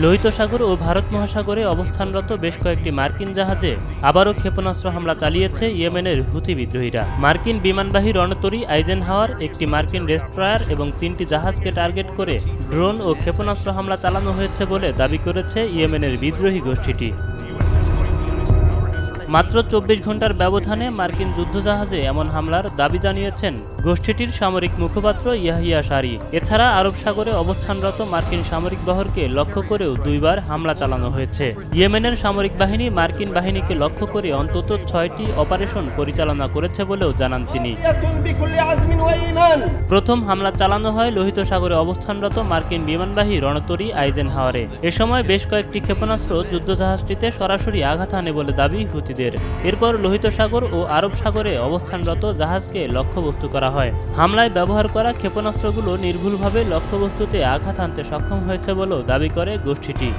লোহিত সাগর ও ভারত মহাসাগরে অবস্থানরত বেশ কয়েকটি মার্কিন জাহাজে আবারও ক্ষেপণাস্ত্র হামলা চালিয়েছে ইয়েমেনের হুথি বিদ্রোহীরা। মার্কিন বিমানবাহী রণতরী আইজেনহাওয়ার, একটি মার্কিন ডেস্ট্রয়ার এবং 3টি জাহাজকে টার্গেট করে ড্রোন ও ক্ষেপণাস্ত্র হামলা চালানো হয়েছে বলে দাবি করেছে ইয়েমেনের বিদ্রোহী গোষ্ঠীটি। মাত্র 24 ঘন্টার ব্যবধানে মার্কিন যুদ্ধজাহাজে এমন হামলার দাবি জানিয়েছেন গোষ্ঠীটির সামরিক মুখপাত্র ইয়াহিয়া সারি। এছাড়া আরব সাগরে অবস্থানরত মার্কিন সামরিক বহরকে লক্ষ্য করেও 2বার হামলা চালানো হয়েছে। ইয়েমেনের সামরিক বাহিনী মার্কিন বাহিনীকে লক্ষ্য করে অন্তত 6টি অপারেশন পরিচালনা করেছে বলেও জানান তিনি। প্রথম হামলা চালানো হয় লোহিত সাগরে অবস্থানরত মার্কিন বিমানবাহী রণতরী আইজেনহাওয়ারে। এ সময় বেশ কয়েকটি ক্ষেপণাস্ত্র যুদ্ধজাহাজটিতে সরাসরি আঘাত হানে বলে দাবি হুথিদের। এরপর লোহিত সাগর ও আরব সাগরে অবস্থানরত জাহাজকে লক্ষ্যবস্তু করা হয়। হামলায় ব্যবহার করা ক্ষেপণাস্ত্রগুলো নির্ভুলভাবে লক্ষ্যবস্তুতে আঘাত হানতে সক্ষম হয়েছে বলেও দাবি করে গোষ্ঠীটি।